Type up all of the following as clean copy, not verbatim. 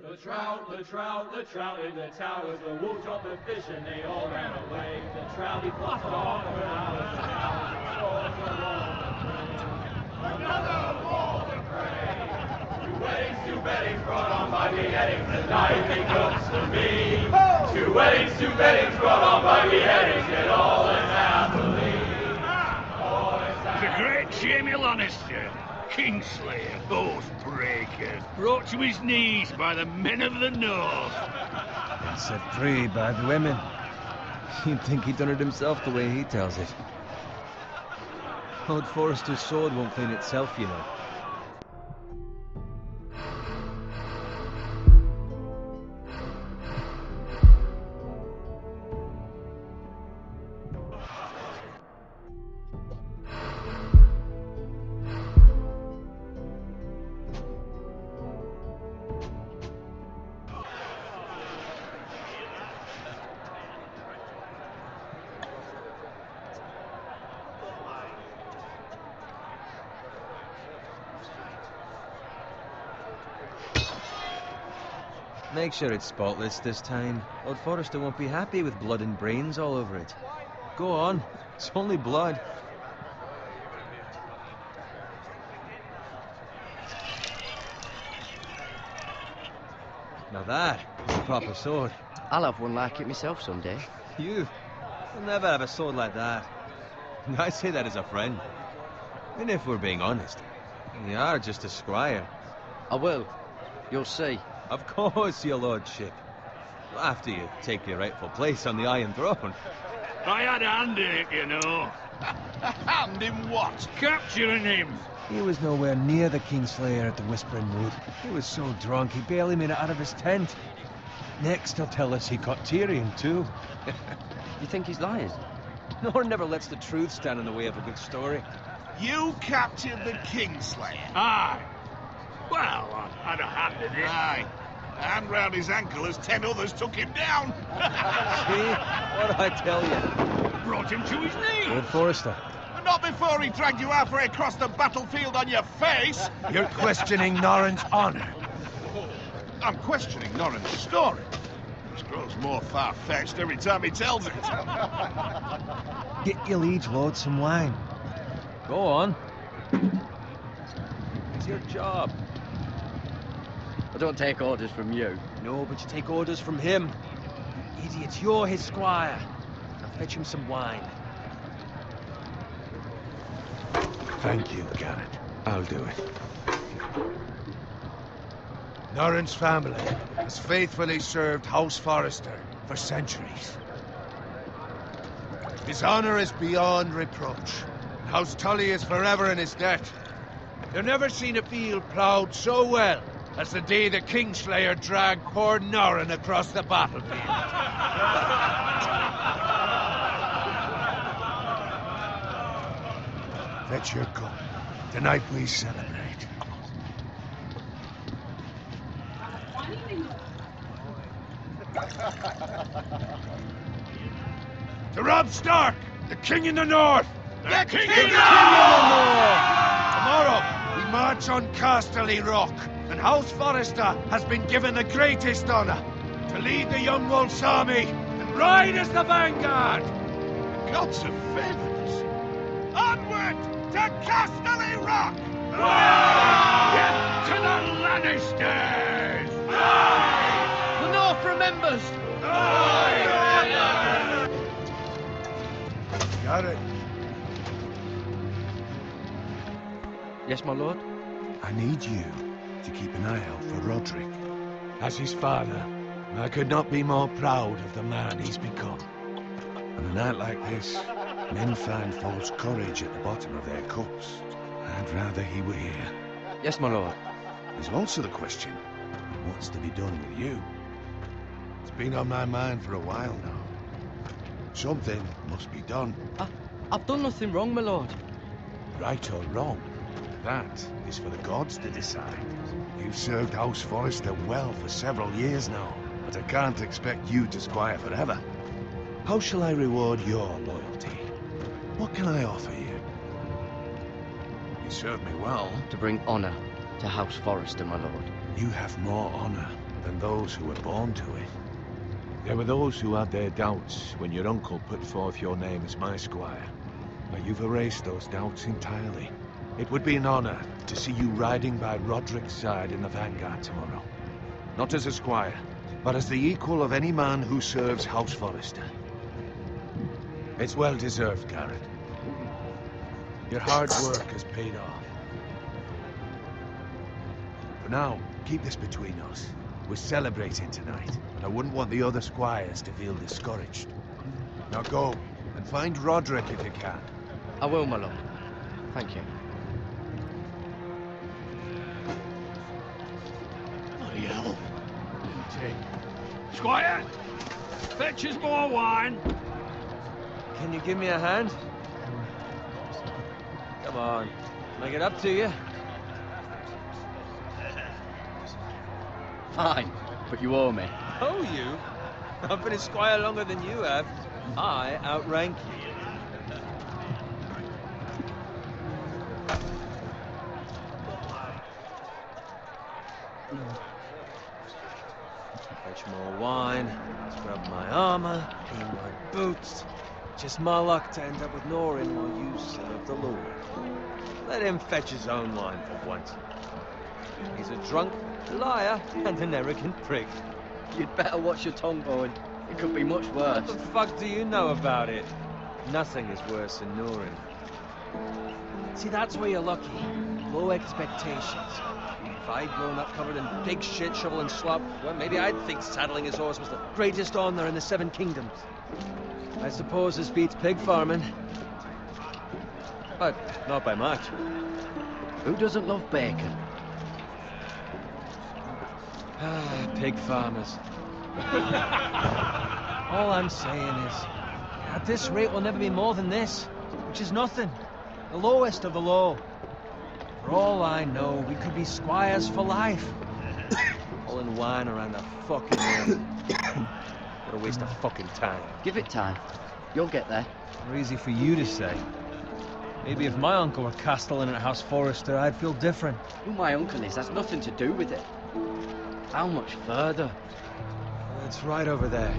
The trout in the towers, the wolves dropped the fish and they all ran away. The trout he flopped on for hours and hours and scores another Walter Prey. Two weddings brought on by beheadings, and I think looks to me. Two weddings brought on by beheadings, yet all is happily. The great Jamie Lannister, Kingslayer, Oathbreaker, brought to his knees by the men of the North. And set free by the women. You'd think he'd done it himself the way he tells it. Old Forrester's sword won't clean itself, you know. Make sure it's spotless this time. Lord Forrester won't be happy with blood and brains all over it. Go on. It's only blood. Now that is a proper sword. I'll have one like it myself someday. You'll never have a sword like that. I say that as a friend. And if we're being honest, you are just a squire. I will. You'll see. Of course, your lordship. After you take your rightful place on the Iron Throne. I had a hand in it, you know. A hand in what? Capturing him. He was nowhere near the Kingslayer at the Whispering Wood. He was so drunk he barely made it out of his tent. Next he'll tell us he caught Tyrion too. You think he's lying? Nor never lets the truth stand in the way of a good story. You captured the Kingslayer? Aye. Well, I had a hand in it. Aye. A hand round his ankle as 10 others took him down. See? What'd I tell you? Brought him to his knees. Lord Forrester. Not before he dragged you halfway across the battlefield on your face. You're questioning Norrin's honor. I'm questioning Norrin's story. Which grows more far-fetched every time he tells it. Get your liege lord some wine. Go on. It's your job. I don't take orders from you. No, but you take orders from him. Idiot, you're his squire. Now fetch him some wine. Thank you, Garrett. I'll do it. Norrin's family has faithfully served House Forrester for centuries. His honor is beyond reproach. House Tully is forever in his debt. You've never seen a field ploughed so well as the day the Kingslayer dragged poor Norrin across the battlefield. Fetch your gun. Tonight we celebrate. To Robb Stark, the King in the North! The King in the North! Tomorrow, we march on Casterly Rock, and House Forrester has been given the greatest honor to lead the Young Wolf's army and ride as the vanguard! The gods have favored us. Onward to Casterly Rock! Get to the Lannisters! The North remembers! Got it. Yes, my lord? I need you to keep an eye out for Roderick. As his father, I could not be more proud of the man he's become. On a night like this, men find false courage at the bottom of their cups. I'd rather he were here. Yes, my lord. There's also the question, what's to be done with you? It's been on my mind for a while now. Something must be done. I've done nothing wrong, my lord. Right or wrong, that is for the gods to decide. You've served House Forrester well for several years now, but I can't expect you to squire forever. How shall I reward your loyalty? What can I offer you? You served me well. To bring honor to House Forrester, my lord. You have more honor than those who were born to it. There were those who had their doubts when your uncle put forth your name as my squire. But you've erased those doubts entirely. It would be an honor to see you riding by Roderick's side in the vanguard tomorrow. Not as a squire, but as the equal of any man who serves House Forrester. It's well deserved, Garrett. Your hard work has paid off. For now, keep this between us. We're celebrating tonight, and I wouldn't want the other squires to feel discouraged. Now go, and find Roderick if you can. I will, my lord. Thank you. Bloody hell. Squire, fetch us more wine. Can you give me a hand? Come on, make it up to you. Fine, but you owe me. Oh, you? I've been a squire longer than you have. I outrank you. Fetch more wine, scrub my armor, clean my boots. Just my luck to end up with Norin while you serve the Lord. Let him fetch his own wine for once. He's a drunk, liar, and an arrogant prick. You'd better watch your tongue, Bowen. It could be much worse. What the fuck do you know about it? Nothing is worse than Norin. See, that's where you're lucky. Low expectations. If I'd grown up covered in big shit, shovel and slop, well, maybe I'd think saddling his horse was the greatest honor in the Seven Kingdoms. I suppose this beats pig farming. But not by much. Who doesn't love bacon? Ah, pig farmers. All I'm saying is, at this rate we'll never be more than this, which is nothing. The lowest of the low. For all I know, we could be squires for life. Pulling wine around the fucking room. What a waste of fucking time. Give it time. You'll get there. More easy for you to say. Maybe if my uncle were castellan at House Forrester, I'd feel different. Who my uncle is has nothing to do with it. How much further? It's right over there.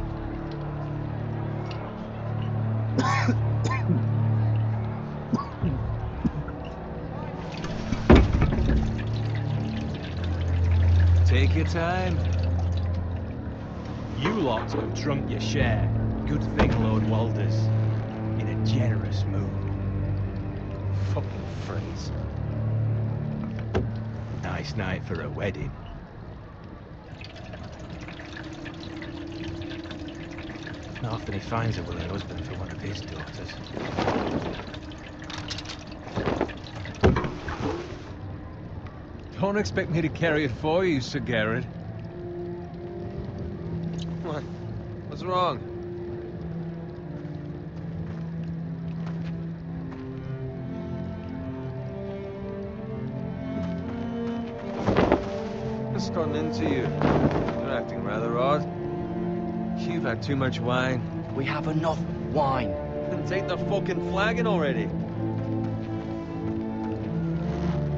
Take your time. You lot have drunk your share. Good thing Lord Walder's in a generous mood. Fucking phrase. Nice night for a wedding. Not often he finds a willing husband for one of his daughters. Don't expect me to carry it for you, Sir Garrett. What? What's wrong? What's gotten into you? You're acting rather odd. You've had too much wine. We have enough wine. Then take the fucking flagon already.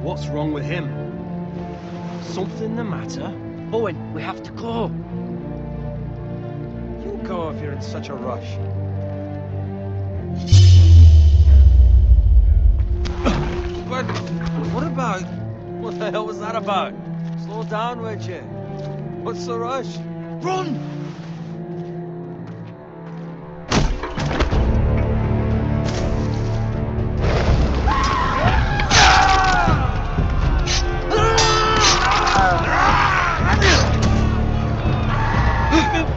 What's wrong with him? Something the matter? Bowen, we have to go. You go if you're in such a rush. But what about? What the hell was that about? Slow down, would you? What's the rush? Run!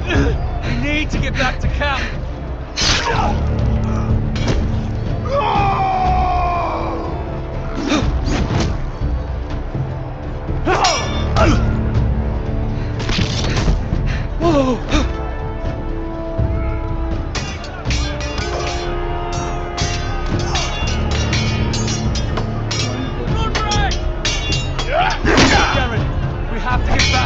I need to get back to camp. Garrett, we have to get back.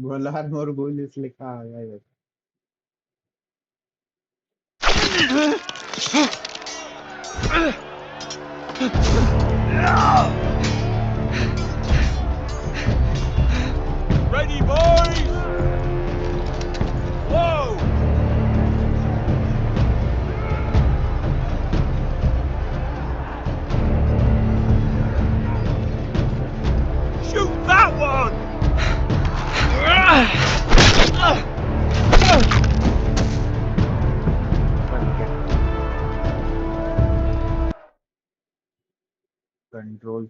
Golar मोरगुलिस लिखा आ गया ये। Ready, boys! Whoa! Shoot that one! Control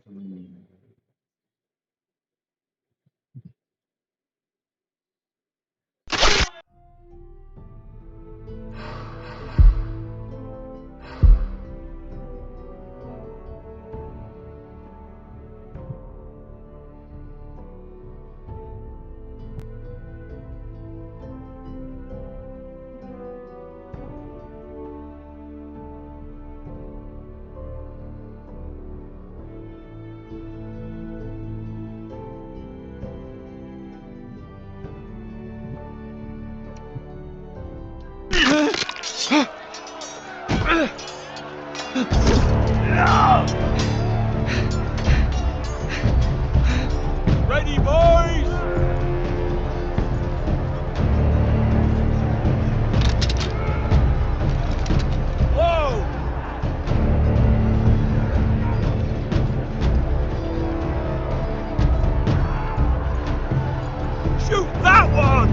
Ready, boys! Whoa! Shoot that one!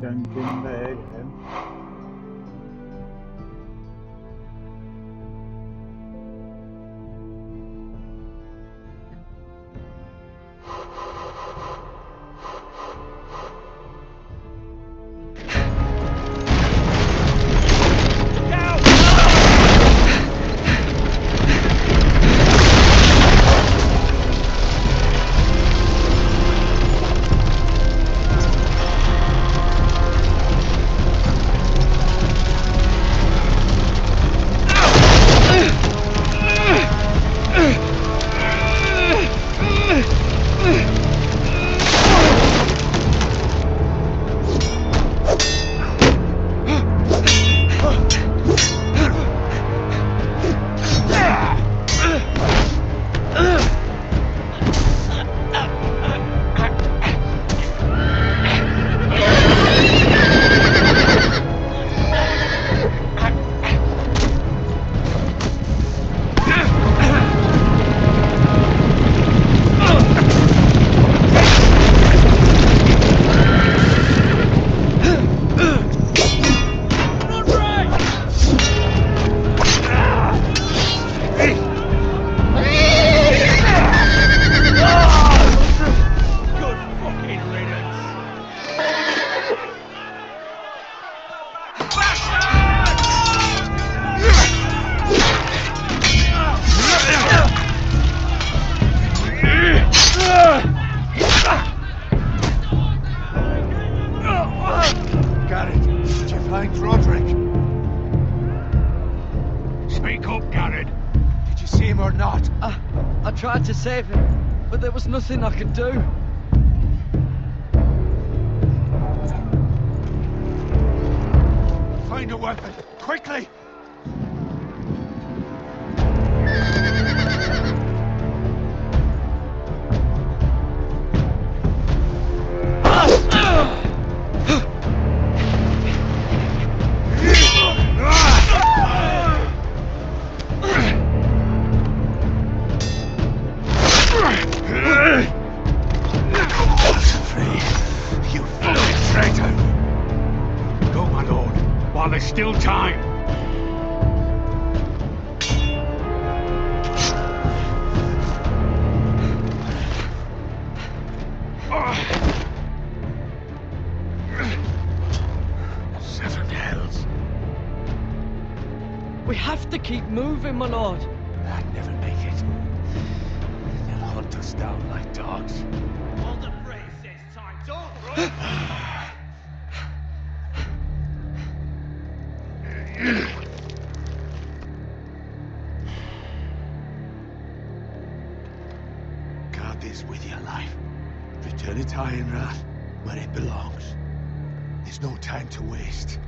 Dunk in the egg, man. Garrett, did you find Roderick? Speak up, Garrett. Did you see him or not? I tried to save him, but there was nothing I could do. Find a weapon, quickly! Keep moving, my lord. I'd never make it. They'll hunt us down like dogs. All the praise says time. Don't run! Guard this with your life. Return it to Ironrath, where it belongs. There's no time to waste.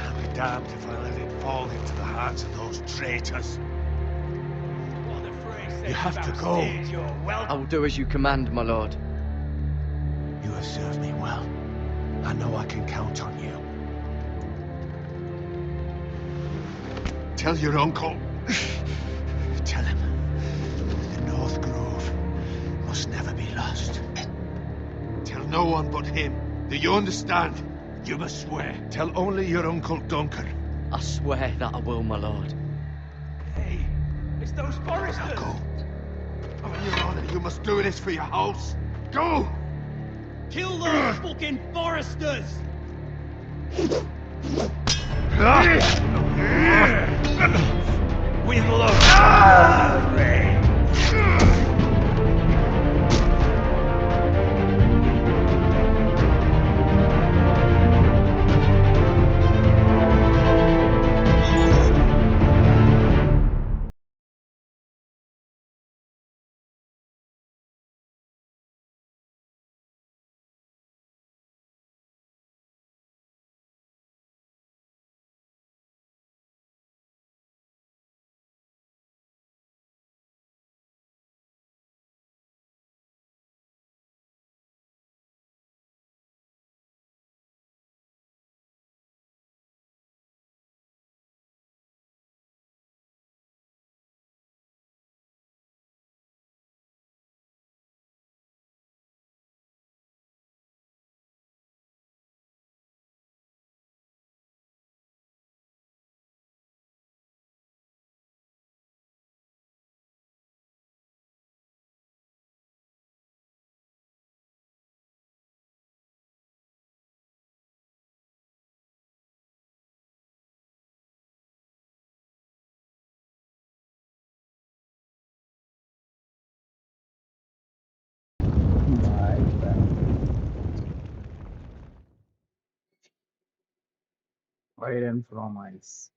I'll be damned if I let it fall into the hands of those traitors. What the phrase says You have to about go. stage, you're welcome. I will do as you command, my lord. You have served me well. I know I can count on you. Tell your uncle. Tell him the North Grove must never be lost. Tell no one but him. Do you understand? You must swear. Tell only your Uncle Duncan. I swear that I will, my lord. Hey, it's those foresters. Now go. On your honor, you must do this for your house. Go! Kill those fucking foresters! With love. Wide and from ice.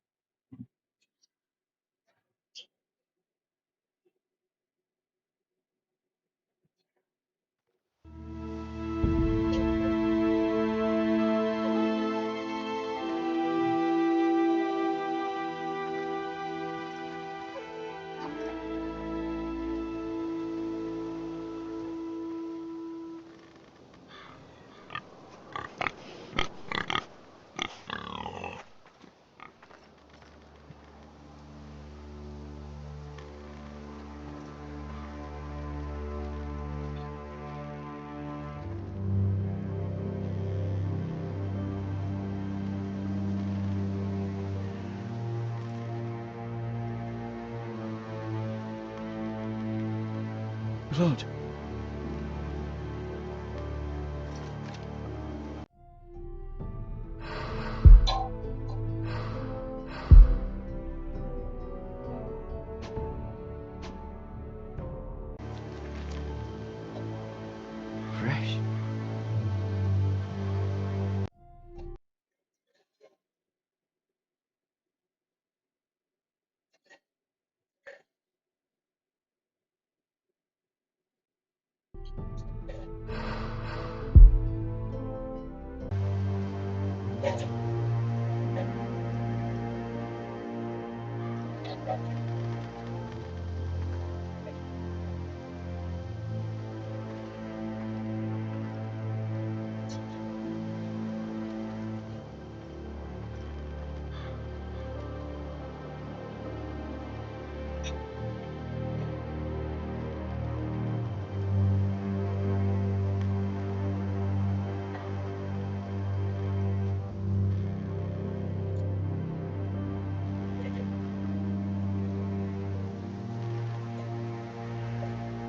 Lord. Fresh.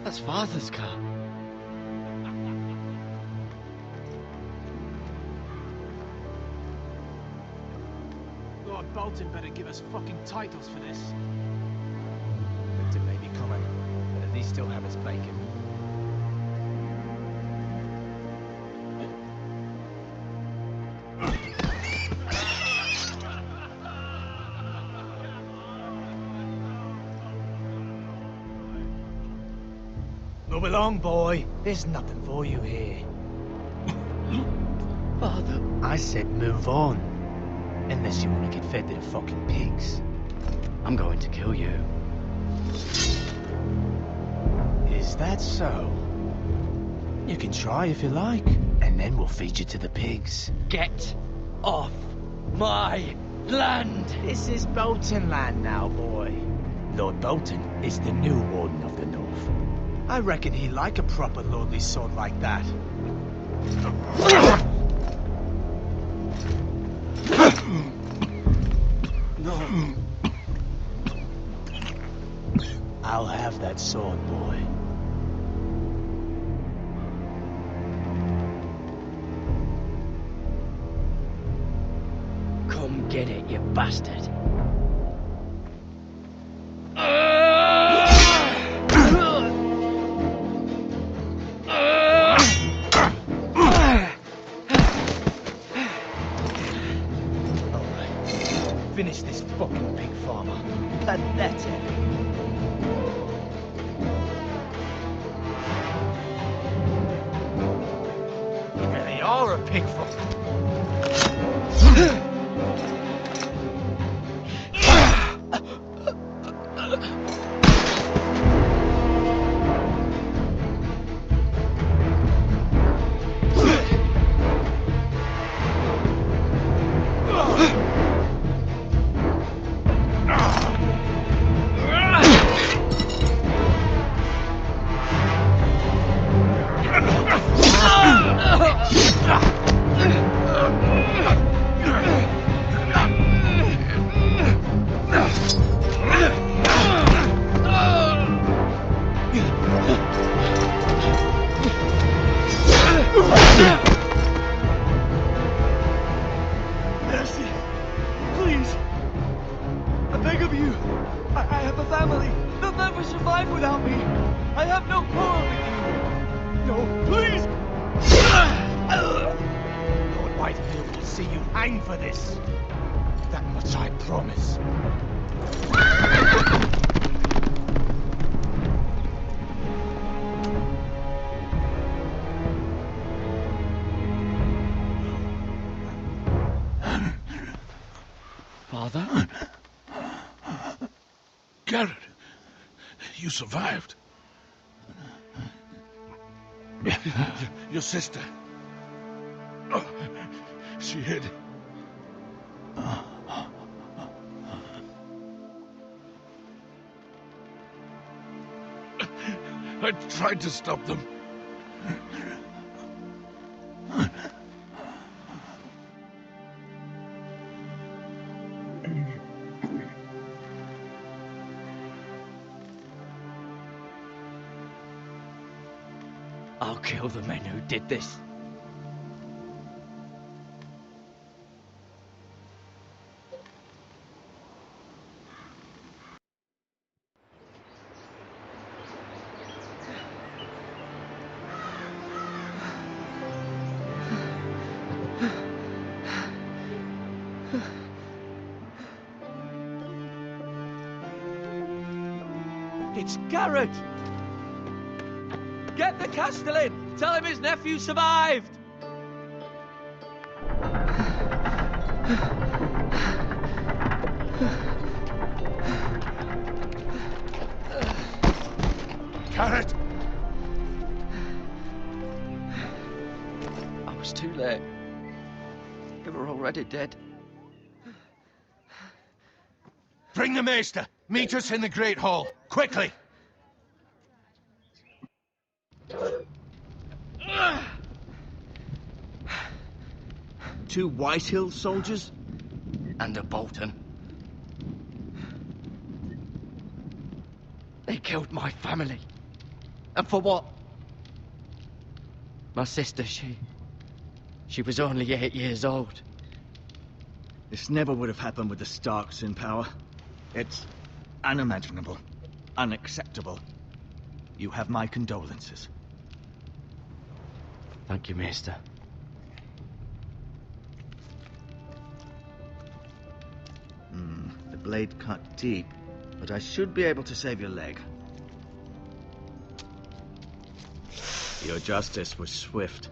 That's Father's car. Lord Bolton better give us fucking titles for this. Winter may be coming, but at least he'll have his bacon. Move along, boy. There's nothing for you here. Father. I said move on. Unless you want to get fed to the fucking pigs. I'm going to kill you. Is that so? You can try if you like, and then we'll feed you to the pigs. Get off my land! This is Bolton land now, boy. Lord Bolton is the new Warden of the North. I reckon he'd like a proper lordly sword like that. No. I'll have that sword, boy. Come get it, you bastard. Finish this fucking pig farmer. Pathetic. You really are a pig farmer. Mercy! Please! I beg of you! I have a family! They'll never survive without me! I have no quarrel with you! No, please! Lord Whitehill will see you hang for this! That much I promise. Father? Garrett, you survived. Your sister. Oh, she hid. I tried to stop them. I'll kill the men who did this. It's Garrett! Get the Castellan! Tell him his nephew survived! Garrett! I was too late. They were already dead. Bring the Maester! Meet us in the Great Hall, quickly! Two Whitehill soldiers? And a Bolton. They killed my family. And for what? My sister, she was only 8 years old. This never would have happened with the Starks in power. It's unimaginable. Unacceptable. You have my condolences. Thank you, Maester. The blade cut deep, but I should be able to save your leg. Your justice was swift.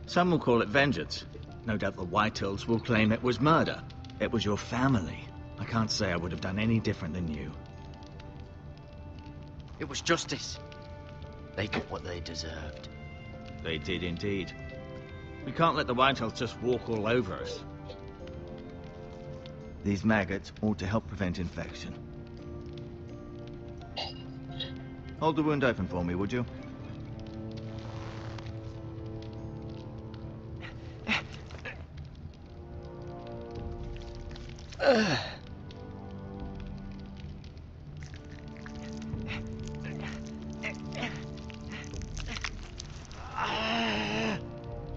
Some will call it vengeance. No doubt the Whitehills will claim it was murder. It was your family. I can't say I would have done any different than you. It was justice. They got what they deserved. They did indeed. We can't let the Whitehills just walk all over us. These maggots ought to help prevent infection. Hold the wound open for me, would you?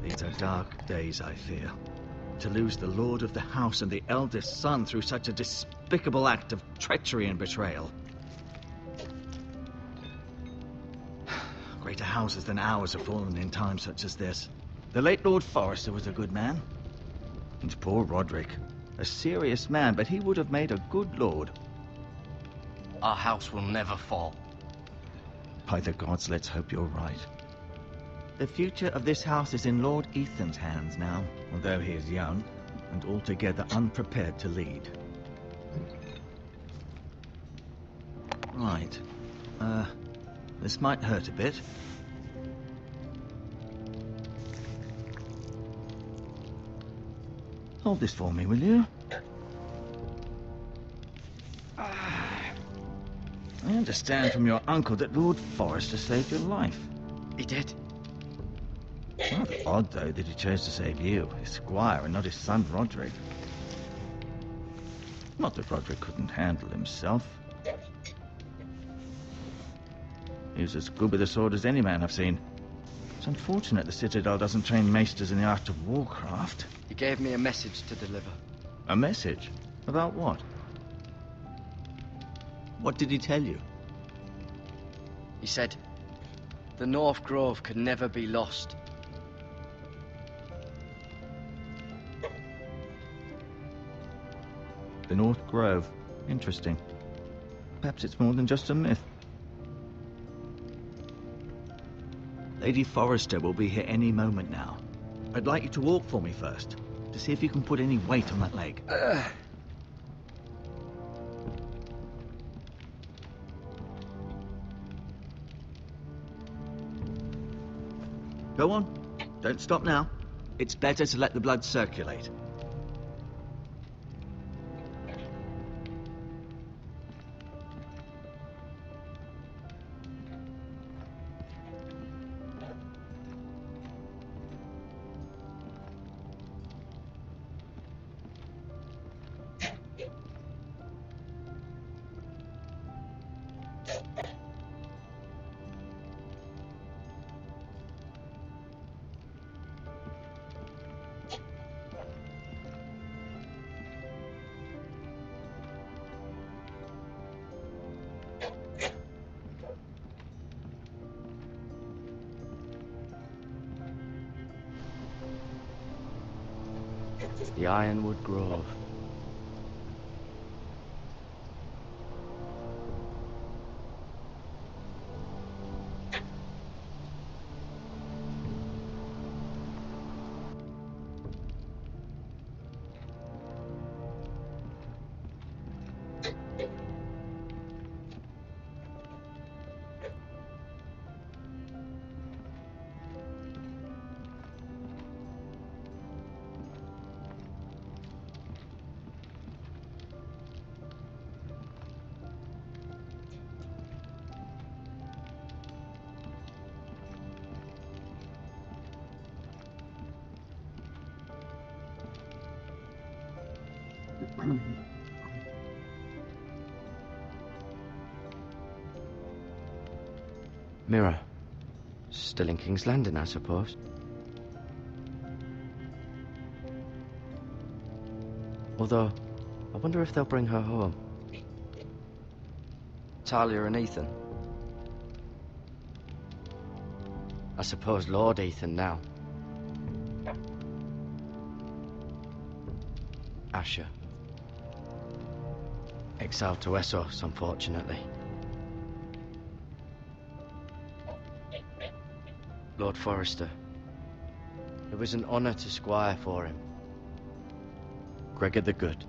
These are dark days, I fear. To lose the lord of the house and the eldest son through such a despicable act of treachery and betrayal. Greater houses than ours have fallen in times such as this. The late Lord Forrester was a good man. And poor Roderick. A serious man, but he would have made a good lord. Our house will never fall. By the gods, let's hope you're right. The future of this house is in Lord Ethan's hands now, although he is young and altogether unprepared to lead. Right. This might hurt a bit. Hold this for me, will you? I understand from your uncle that Lord Forrester saved your life. He did. Rather odd, though, that he chose to save you, his squire, and not his son Roderick. Not that Roderick couldn't handle himself. He was as good with a sword as any man I've seen. It's unfortunate the Citadel doesn't train maesters in the art of warcraft. He gave me a message to deliver. A message? About what? What did he tell you? He said, the North Grove could never be lost. The North Grove. Interesting. Perhaps it's more than just a myth. Lady Forrester will be here any moment now. I'd like you to walk for me first, to see if you can put any weight on that leg. Go on. Don't stop now. It's better to let the blood circulate. The Ironwood Grove. Mirror. Still in King's Landing, I suppose. Although, I wonder if they'll bring her home. Talia and Ethan. I suppose Lord Ethan now. Asher. Exiled to Essos, unfortunately. Lord Forrester. It was an honor to squire for him. Gregor the Good.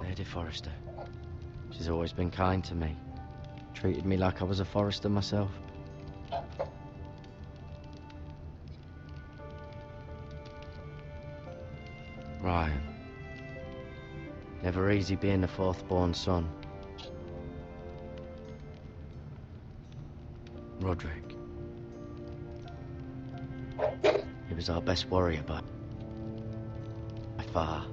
Lady Forrester. She's always been kind to me. Treated me like I was a Forrester myself. Ryan. Never easy being the fourth-born son. Roderick. He was our best warrior by far.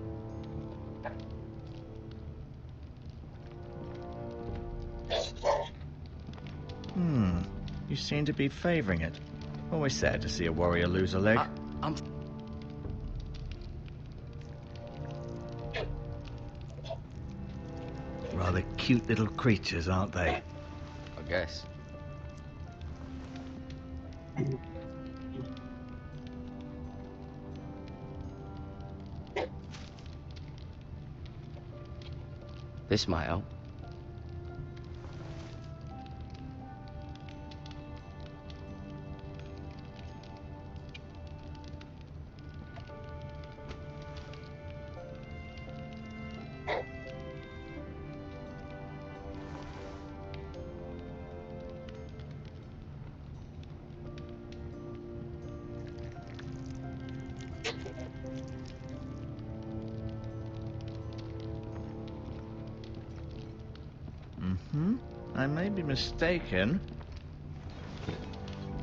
You seem to be favoring it. Always sad to see a warrior lose a leg. I'm... Rather cute little creatures, aren't they? I guess. This might help. I may be mistaken.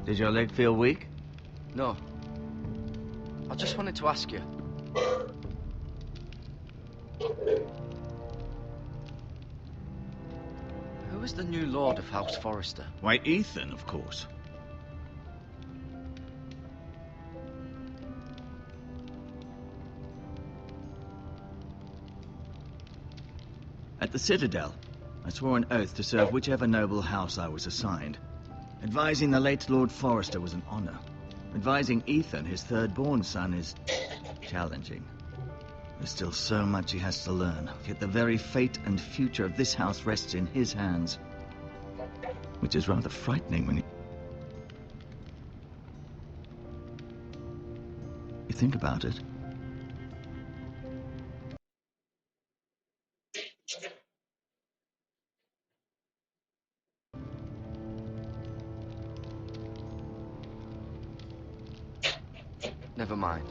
Did your leg feel weak? No. I just wanted to ask you. Who is the new Lord of House Forrester? Why, Ethan, of course. At the Citadel, I swore an oath to serve whichever noble house I was assigned. Advising the late Lord Forrester was an honor. Advising Ethan, his third-born son, is challenging. There's still so much he has to learn, yet the very fate and future of this house rests in his hands. Which is rather frightening when you think about it. Never mind.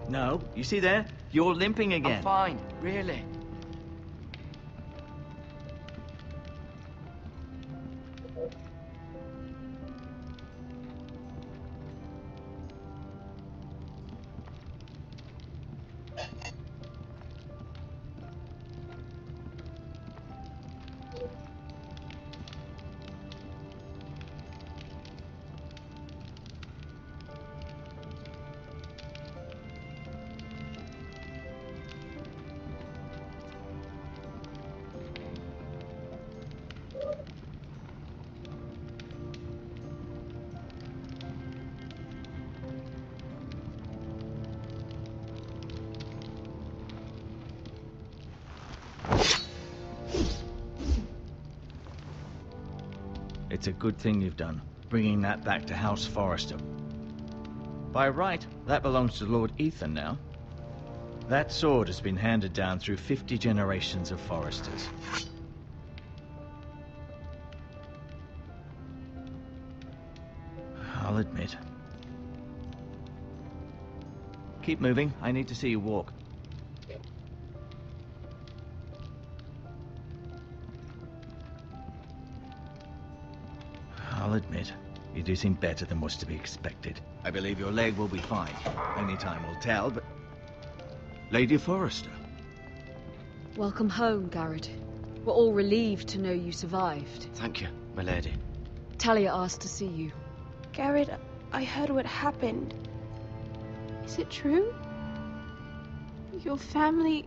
No, you see there? You're limping again. I'm fine, really. It's a good thing you've done, bringing that back to House Forrester. By right, that belongs to Lord Ethan now. That sword has been handed down through 50 generations of Forresters. I'll admit. Keep moving. I need to see you walk. I'll admit, you do seem better than was to be expected. I believe your leg will be fine. Only time will tell, but... Lady Forrester. Welcome home, Garrett. We're all relieved to know you survived. Thank you, my lady. Talia asked to see you. Garrett, I heard what happened. Is it true? Your family...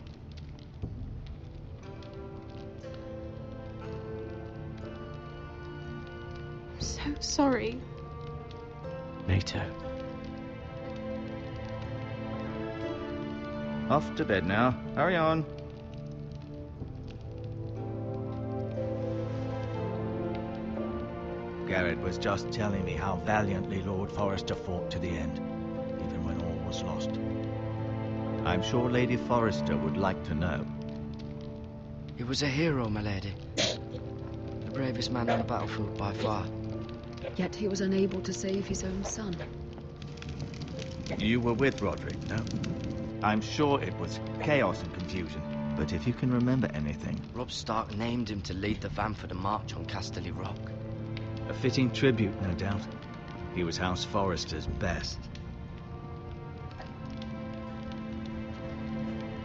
I'm so sorry. Me too. Off to bed now. Hurry on. Garrett was just telling me how valiantly Lord Forrester fought to the end, even when all was lost. I'm sure Lady Forrester would like to know. He was a hero, my lady. The bravest man on the battlefield by far. Yet he was unable to save his own son. You were with Roderick, no? I'm sure it was chaos and confusion, but if you can remember anything... Robb Stark named him to lead the van for the march on Casterly Rock. A fitting tribute, no doubt. He was House Forrester's best.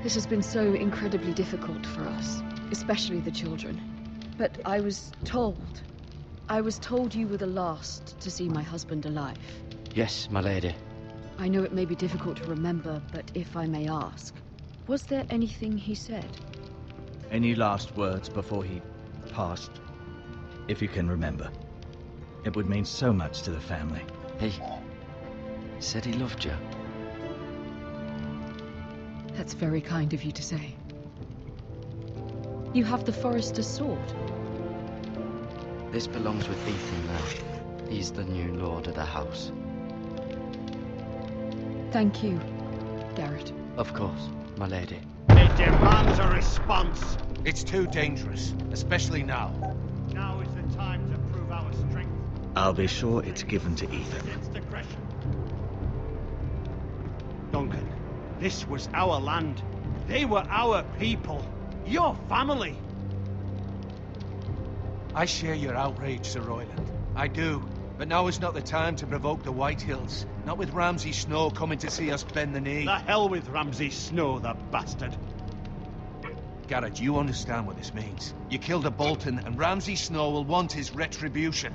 This has been so incredibly difficult for us, especially the children. But I was told you were the last to see my husband alive. Yes, my lady. I know it may be difficult to remember, but if I may ask, was there anything he said? Any last words before he passed? If you can remember. It would mean so much to the family. He said he loved you. That's very kind of you to say. You have the Forrester's sword. This belongs with Ethan now. He's the new lord of the house. Thank you, Garrett. Of course, my lady. It demands a response. It's too dangerous, especially now. Now is the time to prove our strength. I'll be sure it's given to Ethan. Duncan, this was our land. They were our people. Your family. I share your outrage, Sir Royland. I do. But now is not the time to provoke the Whitehills. Not with Ramsay Snow coming to see us bend the knee. The hell with Ramsay Snow, the bastard. Garrett, you understand what this means. You killed a Bolton, and Ramsay Snow will want his retribution.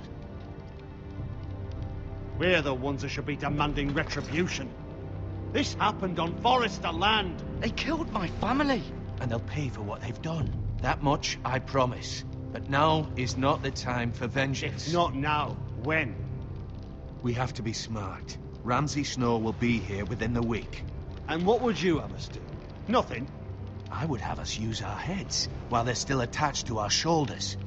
We're the ones that should be demanding retribution. This happened on Forrester land. They killed my family. And they'll pay for what they've done. That much, I promise. But now is not the time for vengeance. If not now, when? We have to be smart. Ramsay Snow will be here within the week. And what would you have us do? Nothing. I would have us use our heads, while they're still attached to our shoulders.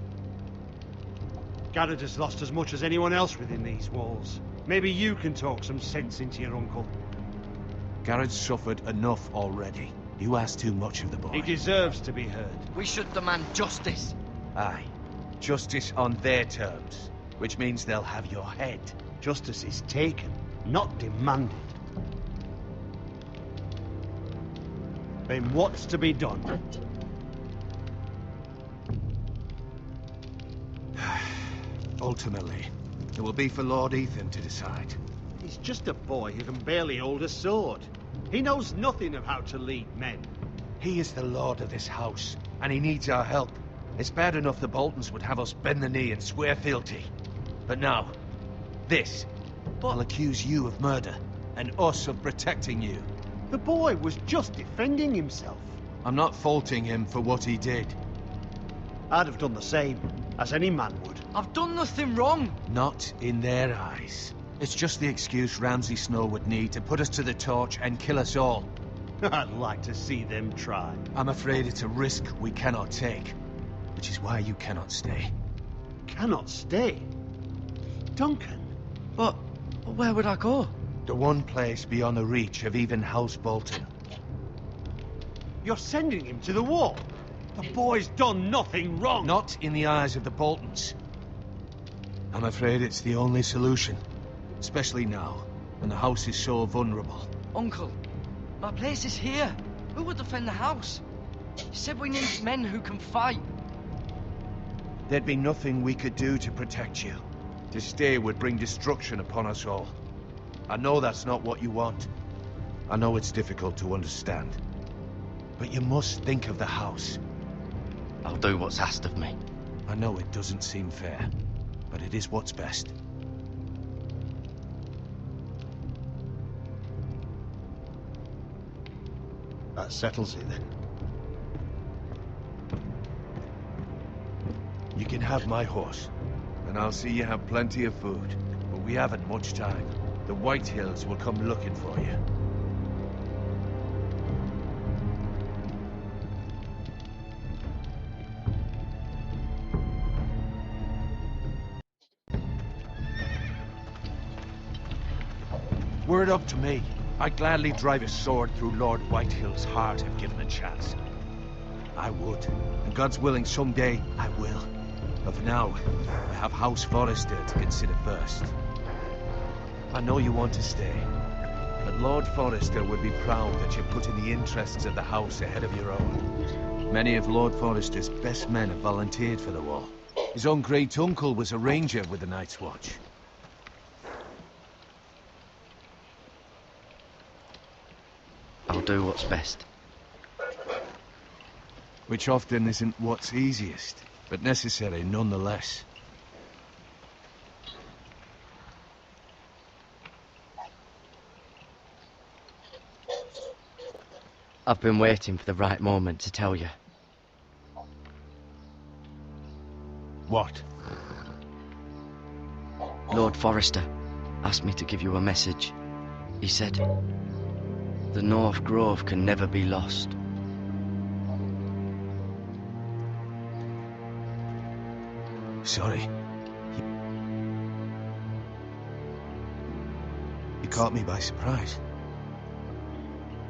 Garrett has lost as much as anyone else within these walls. Maybe you can talk some sense into your uncle. Garrett's suffered enough already. You ask too much of the boy. He deserves to be heard. We should demand justice. Aye. Justice on their terms. Which means they'll have your head. Justice is taken, not demanded. Then what's to be done? Ultimately, it will be for Lord Ethan to decide. He's just a boy who can barely hold a sword. He knows nothing of how to lead men. He is the lord of this house, and he needs our help. It's bad enough the Boltons would have us bend the knee and swear fealty. But now, this. I'll accuse you of murder, and us of protecting you. The boy was just defending himself. I'm not faulting him for what he did. I'd have done the same, as any man would. I've done nothing wrong. Not in their eyes. It's just the excuse Ramsay Snow would need to put us to the torch and kill us all. I'd like to see them try. I'm afraid it's a risk we cannot take. Which is why you cannot stay. Cannot stay? Duncan? But where would I go? The one place beyond the reach of even House Bolton. You're sending him to the wall? The boy's done nothing wrong. Not in the eyes of the Boltons. I'm afraid it's the only solution. Especially now, when the house is so vulnerable. Uncle, my place is here. Who would defend the house? You said we need men who can fight. There'd be nothing we could do to protect you. To stay would bring destruction upon us all. I know that's not what you want. I know it's difficult to understand. But you must think of the house. I'll do what's asked of me. I know it doesn't seem fair, but it is what's best. That settles it then. You can have my horse, and I'll see you have plenty of food. But we haven't much time. The White Hills will come looking for you. Were it up to me, I'd gladly drive a sword through Lord Whitehill's heart if given a chance. I would, and God's willing someday I will. But for now, I have House Forrester to consider first. I know you want to stay, but Lord Forrester would be proud that you're putting the interests of the house ahead of your own. Many of Lord Forrester's best men have volunteered for the war. His own great-uncle was a ranger with the Night's Watch. I'll do what's best. Which often isn't what's easiest, but necessary nonetheless. I've been waiting for the right moment to tell you. What? Lord Forrester asked me to give you a message. He said, the North Grove can never be lost. Sorry. You caught me by surprise.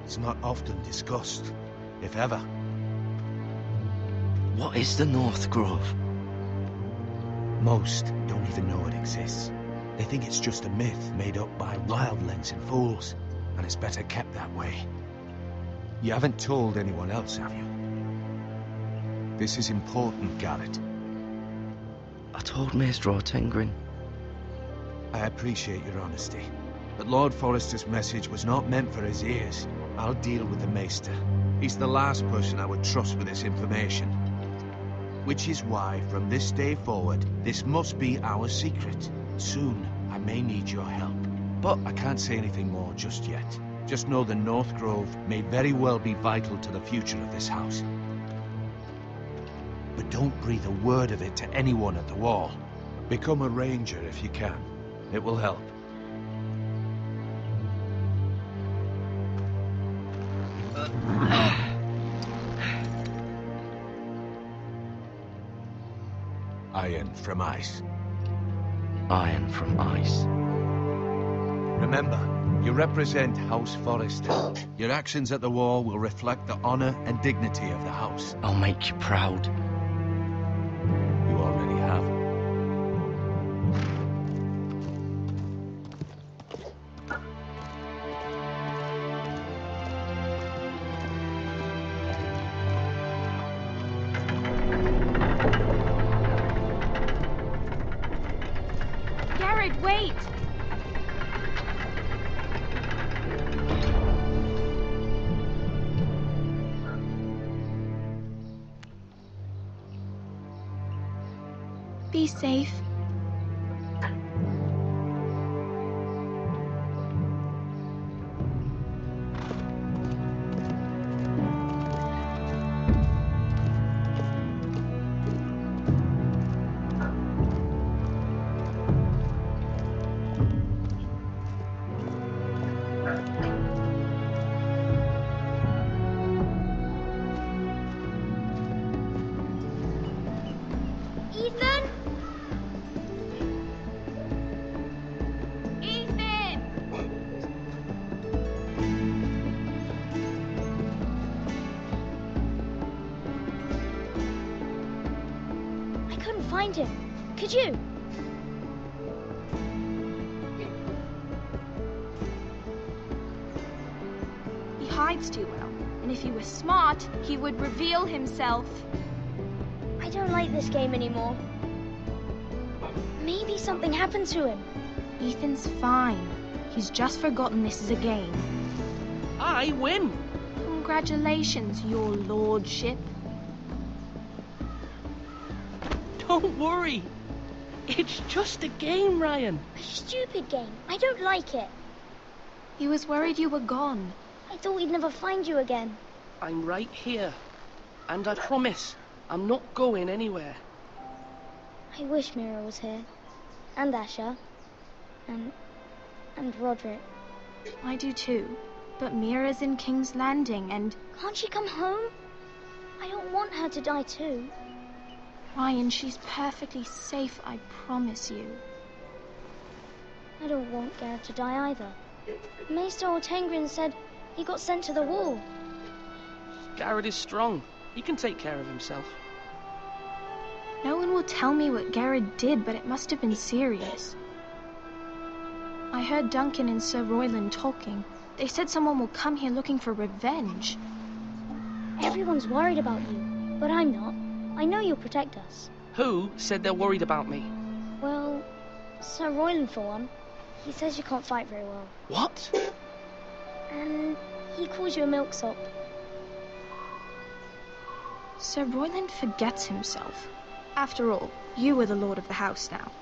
It's not often discussed, if ever. What is the North Grove? Most don't even know it exists. They think it's just a myth made up by wildlings and fools, and it's better kept that way. You haven't told anyone else, have you? This is important, Garrett. I told Maester Ortengrin. I appreciate your honesty, but Lord Forrester's message was not meant for his ears. I'll deal with the Maester. He's the last person I would trust with this information. Which is why, from this day forward, this must be our secret. Soon, I may need your help. But I can't say anything more just yet. Just know the North Grove may very well be vital to the future of this house. But don't breathe a word of it to anyone at the wall. Become a ranger if you can. It will help. Iron from ice. Iron from ice. Remember, you represent House Forrester. Your actions at the war will reflect the honor and dignity of the house. I'll make you proud. You already have. Garrett, wait! Be safe. Ethan? Ethan! I couldn't find him. Could you? He hides too well, and if he was smart, he would reveal himself. I don't like this game anymore. Maybe something happened to him. Ethan's fine. He's just forgotten this is a game. I win! Congratulations, your lordship. Don't worry. It's just a game, Ryan. A stupid game. I don't like it. He was worried you were gone. I thought we'd never find you again. I'm right here. And I promise, I'm not going anywhere. I wish Mira was here. And Asher. And Roderick. I do too. But Mira's in King's Landing and... Can't she come home? I don't want her to die too. Ryan, she's perfectly safe, I promise you. I don't want Gareth to die either. Maester Ortengrin said he got sent to the wall. Gareth is strong. He can take care of himself. No one will tell me what Gareth did, but it must have been serious. I heard Duncan and Sir Royland talking. They said someone will come here looking for revenge. Everyone's worried about you, but I'm not. I know you'll protect us. Who said they're worried about me? Well, Sir Royland for one. He says you can't fight very well. What? And he calls you a milksop. Sir Royland forgets himself. After all, you are the lord of the house now.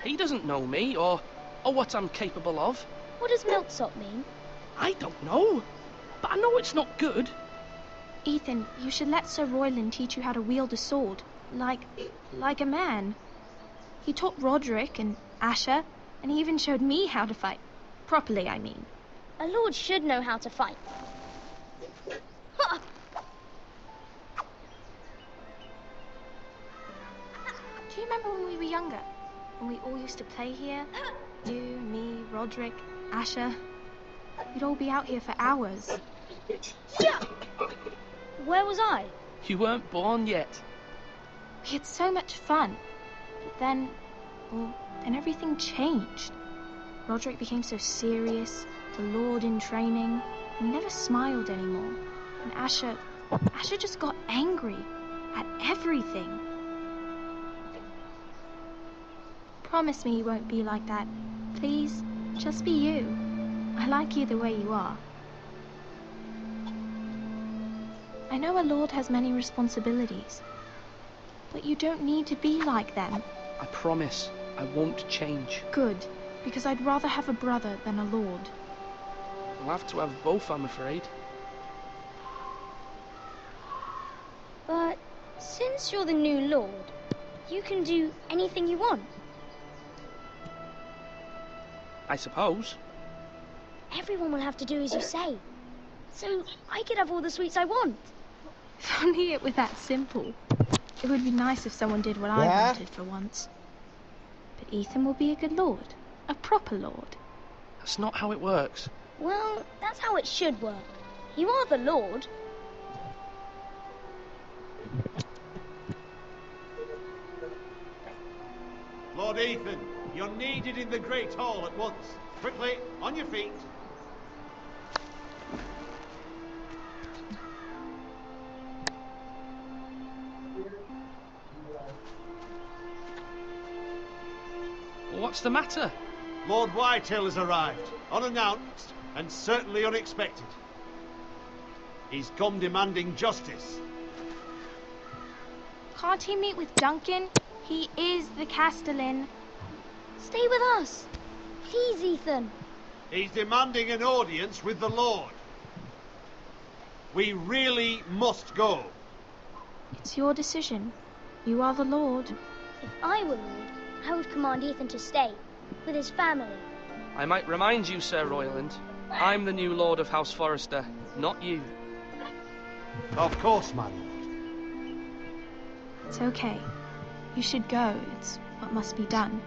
He doesn't know me, or what I'm capable of. What does milksop mean? I don't know, but I know it's not good. Ethan, you should let Sir Royland teach you how to wield a sword, like a man. He taught Roderick and Asher, and he even showed me how to fight. Properly, I mean. A lord should know how to fight. Ha! Do you remember when we were younger? When we all used to play here? You, me, Roderick, Asher. We'd all be out here for hours. Yeah! Where was I? You weren't born yet. We had so much fun. But then everything changed. Roderick became so serious, the lord in training. He never smiled anymore. And Asher just got angry at everything. Promise me you won't be like that. Please, just be you. I like you the way you are. I know a lord has many responsibilities, but you don't need to be like them. I promise, I won't change. Good, because I'd rather have a brother than a lord. I'll have to have both, I'm afraid. But since you're the new lord, you can do anything you want. I suppose. Everyone will have to do as you say. So I could have all the sweets I want. If only it were that simple. It would be nice if someone did what I wanted for once. But Ethan will be a good lord. A proper lord. That's not how it works. Well, that's how it should work. You are the lord. Lord Ethan, you're needed in the Great Hall at once. Quickly, on your feet. What's the matter? Lord Whitehill has arrived, unannounced and certainly unexpected. He's come demanding justice. Can't he meet with Duncan? He is the Castellan. Stay with us. Please, Ethan. He's demanding an audience with the Lord. We really must go. It's your decision. You are the Lord. If I were Lord, I would command Ethan to stay, with his family. I might remind you, Sir Royland, I'm the new Lord of House Forrester, not you. Of course, my lord. It's okay. You should go. It's what must be done.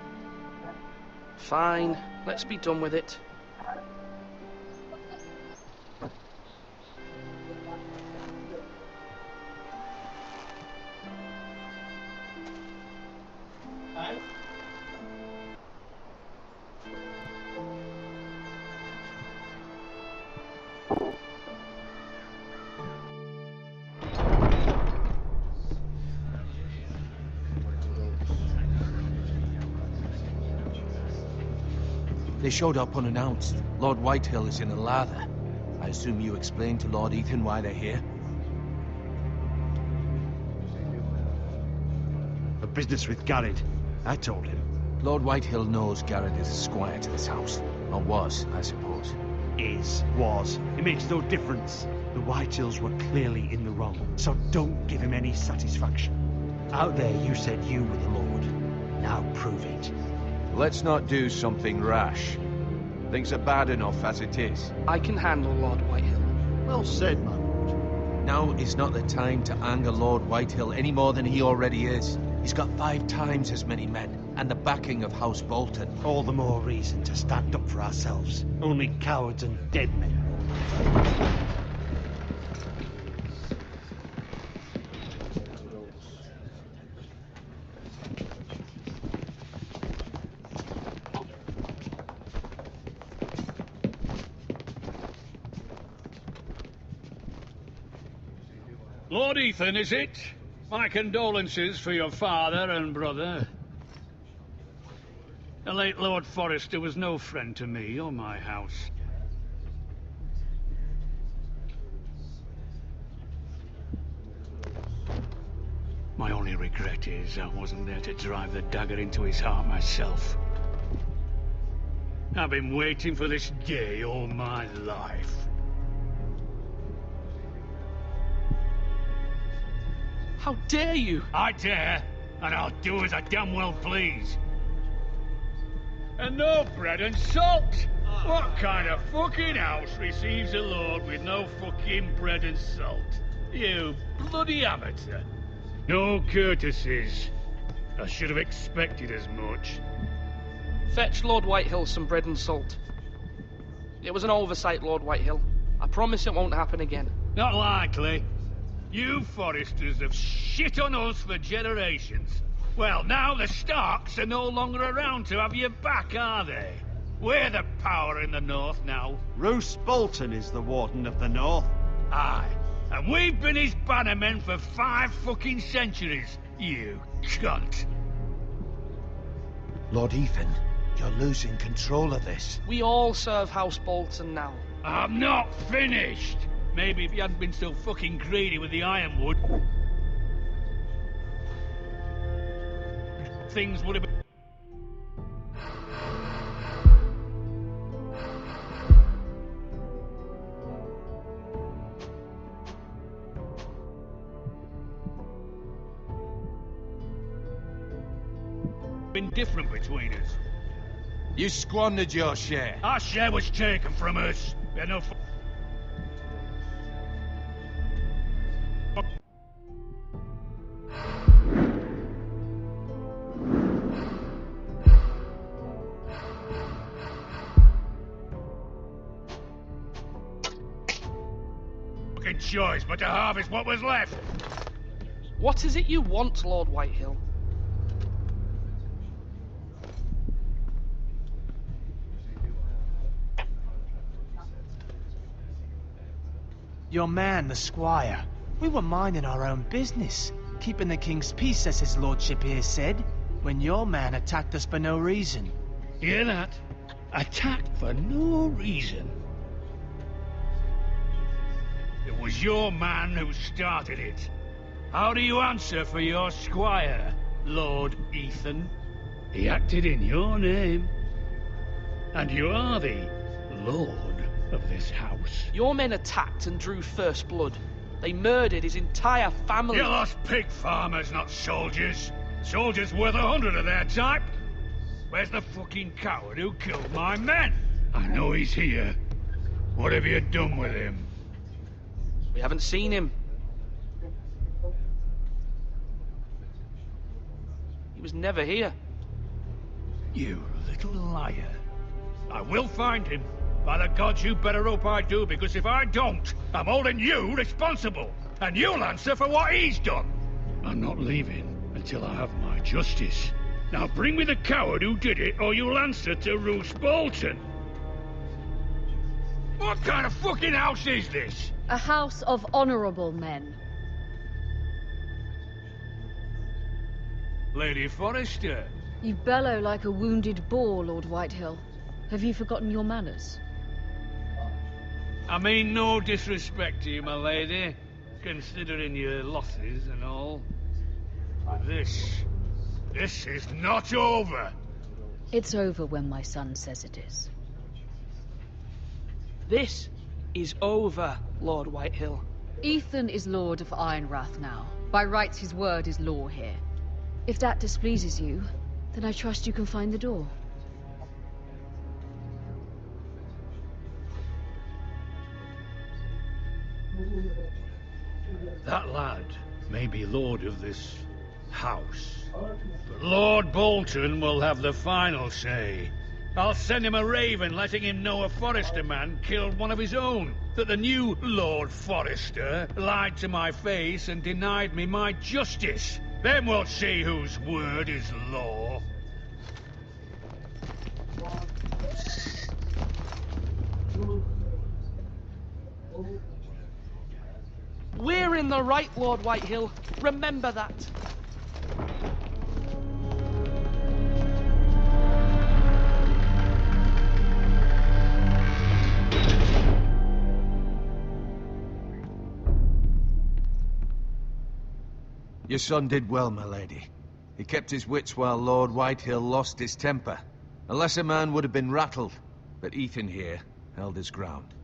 Fine. Let's be done with it. They showed up unannounced. Lord Whitehill is in a lather. I assume you explained to Lord Ethan why they're here? The got business with Garrett. I told him. Lord Whitehill knows Garrett is a squire to this house. Or was, I suppose. Was. It makes no difference. The Whitehills were clearly in the wrong, so don't give him any satisfaction. Out there you said you were the Lord. Now prove it. Let's not do something rash. Things are bad enough as it is. I can handle Lord Whitehill. Well said, my lord. Now is not the time to anger Lord Whitehill any more than he already is. He's got 5 times as many men, and the backing of House Bolton. All the more reason to stand up for ourselves. Only cowards and dead men. Lord Ethan, is it? My condolences for your father and brother. The late Lord Forrester was no friend to me or my house. My only regret is I wasn't there to drive the dagger into his heart myself. I've been waiting for this day all my life. How dare you? I dare, and I'll do as I damn well please. And no bread and salt! What kind of fucking house receives a lord with no fucking bread and salt? You bloody amateur. No courtesies. I should have expected as much. Fetch Lord Whitehill some bread and salt. It was an oversight, Lord Whitehill. I promise it won't happen again. Not likely. You Forresters have shit on us for generations. Well, now the Starks are no longer around to have your back, are they? We're the power in the north now. Roose Bolton is the Warden of the North. Aye, and we've been his bannermen for 5 fucking centuries, you cunt. Lord Ethan, you're losing control of this. We all serve House Bolton now. I'm not finished. Maybe if you hadn't been so fucking greedy with the ironwood, things would have been... different between us. You squandered your share. Our share was taken from us. We had no... choice but to harvest what was left. What is it you want, Lord Whitehill? Your man, the squire. We were minding our own business, keeping the king's peace, as his lordship here said, when your man attacked us for no reason. Hear that? Attacked for no reason. It was your man who started it. How do you answer for your squire, Lord Ethan? He acted in your name. And you are the lord of this house. Your men attacked and drew first blood. They murdered his entire family. You lost pig farmers, not soldiers. Soldiers worth 100 of their type. Where's the fucking coward who killed my men? I know he's here. What have you done with him? We haven't seen him. He was never here. You little liar. I will find him. By the gods, you better hope I do, because if I don't, I'm holding you responsible. And you'll answer for what he's done. I'm not leaving until I have my justice. Now bring me the coward who did it, or you'll answer to Roose Bolton. What kind of fucking house is this? A house of honorable men. Lady Forrester. You bellow like a wounded boar, Lord Whitehill. Have you forgotten your manners? I mean no disrespect to you, my lady, considering your losses and all. But this This is not over. It's over when my son says it is. This is over, Lord Whitehill. Ethan is Lord of Ironrath now. By rights, his word is law here. If that displeases you, then I trust you can find the door. That lad may be lord of this house, but Lord Bolton will have the final say. I'll send him a raven letting him know a Forrester man killed one of his own, that the new Lord Forrester lied to my face and denied me my justice. Then we'll see whose word is law. We're in the right, Lord Whitehill. Remember that. Your son did well, my lady. He kept his wits while Lord Whitehill lost his temper. A lesser man would have been rattled, but Ethan here held his ground.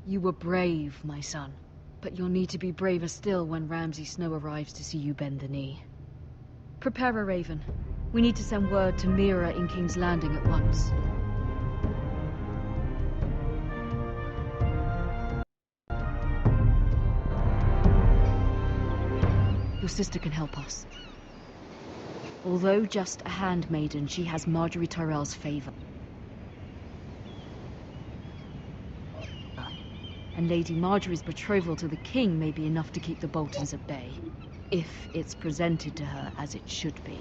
You were brave, my son. But you'll need to be braver still when Ramsay Snow arrives to see you bend the knee. Prepare a raven. We need to send word to Mira in King's Landing at once. Your sister can help us. Although just a handmaiden, she has Marjorie Tyrell's favor. And Lady Marjorie's betrothal to the king may be enough to keep the Boltons at bay, if it's presented to her as it should be.